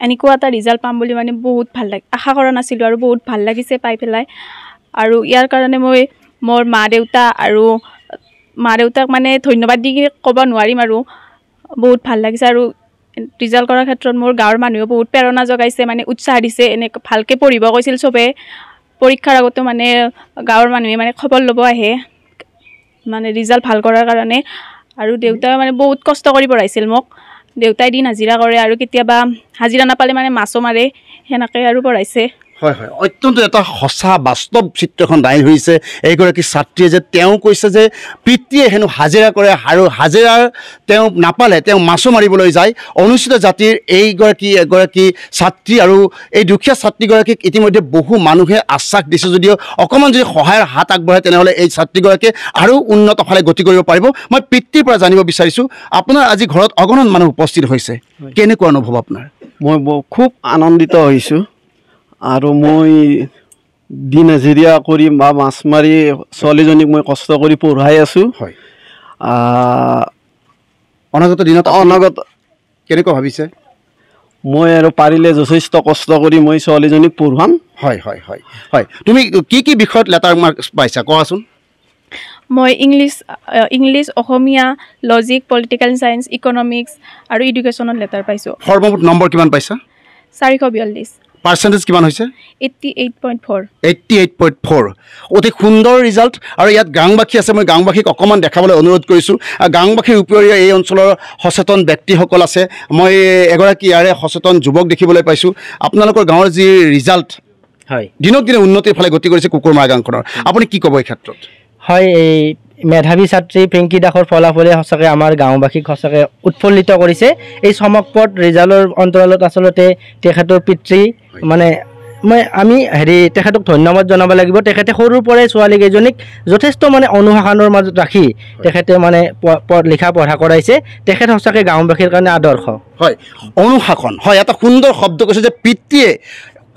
এনেকুৱা এটা ৰিজাল্ট পাম বুলি মানে বহুত ভাল লাগে, আশা কৰা নাছিলোঁ আৰু বহুত ভাল লাগিছে পাই পেলাই। আৰু ইয়াৰ কাৰণে মই মোৰ মা দেউতাক মানে ধন্যবাদ দি ক'ব নোৱাৰিম আৰু বহুত ভাল লাগিছে। আৰু ৰিজাল্ট কৰাৰ ক্ষেত্ৰত মোৰ গাঁৱৰ মানুহেও বহুত প্ৰেৰণা জগাইছে, মানে উৎসাহ দিছে, এনেকৈ ভালকৈ পঢ়িব কৈছিল চবে। পৰীক্ষাৰ আগতো মানে গাঁৱৰ মানুহে মানে খবৰ ল'ব আহে মানে ৰিজাল্ট ভাল কৰাৰ কাৰণে। আৰু দেউতাই মানে বহুত কষ্ট কৰি পঢ়াইছিল মোক। দেউতাই দিন হাজিৰা কৰে আৰু কেতিয়াবা হাজিৰা নাপালে মানে মাছো মাৰে, সেনেকৈ আৰু পঢ়াইছে। হয় হয়, অত্যন্ত এটা সঁচা বাস্তৱ চিত্ৰখন দাঙি ধৰিছে এইগৰাকী ছাত্ৰীয়ে, যে তেওঁ কৈছে যে পিতৃয়ে হেনো হাজিৰা কৰে আৰু হাজিৰাৰ তেওঁ নাপালে তেওঁ মাছো মাৰিবলৈ যায়। অনুচিত জাতিৰ এগৰাকী ছাত্ৰী আৰু এই দুখীয়া ছাত্ৰীগৰাকীক ইতিমধ্যে বহু মানুহে আশ্বাস দিছে যদিও অকণমান যদি সহায়ৰ হাত আগবঢ়ায় তেনেহ'লে এই ছাত্ৰীগৰাকীয়ে আৰু উন্নত ফালে গতি কৰিব পাৰিব। মই পিতৃৰ পৰা জানিব বিচাৰিছোঁ, আপোনাৰ আজি ঘৰত অগণন মানুহ উপস্থিত হৈছে, কেনেকুৱা অনুভৱ আপোনাৰ? মই খুব আনন্দিত হৈছোঁ। আৰু মই দিন হাজিৰা কৰি বা মাছ মাৰি ছোৱালীজনীক মই কষ্ট কৰি পঢ়াই আছোঁ। হয়, অনাগত দিনত কেনেকুৱা ভাবিছে? মই আৰু পাৰিলে যথেষ্ট কষ্ট কৰি মই ছোৱালীজনীক পঢ়ুৱাম। হয় হয় হয় হয়, তুমি কি বিষয়ত লেটাৰ মাৰ্ক পাইছা কোৱাচোন? মই ইংলিছ, অসমীয়া, লজিক, পলিটিকেল চায়েন্স, ইকনমিক্স আৰু এডুকেশ্যনত লেটাৰ পাইছোঁ। সৰ্বমুঠ নম্বৰ কিমান পাইছা? 442। পাৰ্চেণ্টেজ কিমান হৈছে? 88.4। 88.4, অতি সুন্দৰ ৰিজাল্ট। আৰু ইয়াত গাঁওবাসী আছে, মই গাঁওবাসীক অকণমান দেখাবলৈ অনুৰোধ কৰিছোঁ। গাঁওবাসীৰ উপৰিও এই অঞ্চলৰ সচেতন ব্যক্তিসকল আছে। মই এগৰাকী ইয়াৰে সচেতন যুৱক দেখিবলৈ পাইছোঁ। আপোনালোকৰ গাঁৱৰ যি ৰিজাল্ট, হয়, দিনক দিনে উন্নতিৰ ফালে গতি কৰিছে কুকুৰমাৰা গাঁওখনৰ, আপুনি কি ক'ব এই ক্ষেত্ৰত? হয়, এই মেধাৱী ছাত্ৰী পিংকি দাসৰ ফলাফলে সঁচাকৈ আমাৰ গাঁওবাসীক সঁচাকৈ উৎফুল্লিত কৰিছে। এই চমকপ্ৰদ ৰিজাল্টৰ অন্তৰালত আচলতে তেখেতৰ পিতৃ মানে আমি তেখেতক ধন্যবাদ জনাব লাগিব। তেখেতে সৰুৰ পৰাই ছোৱালীকেইজনীক যথেষ্ট মানে অনুশাসনৰ মাজত ৰাখি তেখেতে মানে লিখা পঢ়া কৰাইছে। তেখেত সঁচাকৈ গাঁওবাসীৰ কাৰণে আদৰ্শ। হয়, অনুশাসন, হয়, এটা সুন্দৰ শব্দ কৈছে যে পিতৃয়ে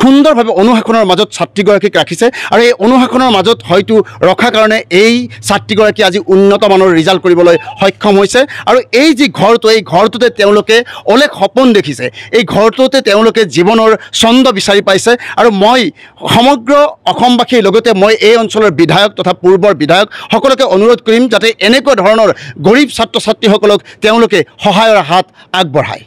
সুন্দৰভাৱে অনুশাসনৰ মাজত ছাত্ৰীগৰাকীক ৰাখিছে। আৰু এই অনুশাসনৰ মাজত হয়তো ৰখাৰ কাৰণে এই ছাত্ৰীগৰাকী আজি উন্নত মানৰ ৰিজাল্ট কৰিবলৈ সক্ষম হৈছে। আৰু এই যি ঘৰটো, এই ঘৰটোতে তেওঁলোকে অলেখ সপোন দেখিছে, এই ঘৰটোতে তেওঁলোকে জীৱনৰ ছন্দ বিচাৰি পাইছে। আৰু মই সমগ্ৰ অসমবাসীৰ লগতে মই এই অঞ্চলৰ বিধায়ক তথা পূৰ্বৰ বিধায়ক সকলোকে অনুৰোধ কৰিম যাতে এনেকুৱা ধৰণৰ গৰীব ছাত্ৰ ছাত্ৰীসকলক তেওঁলোকে সহায়ৰ হাত আগবঢ়ায়।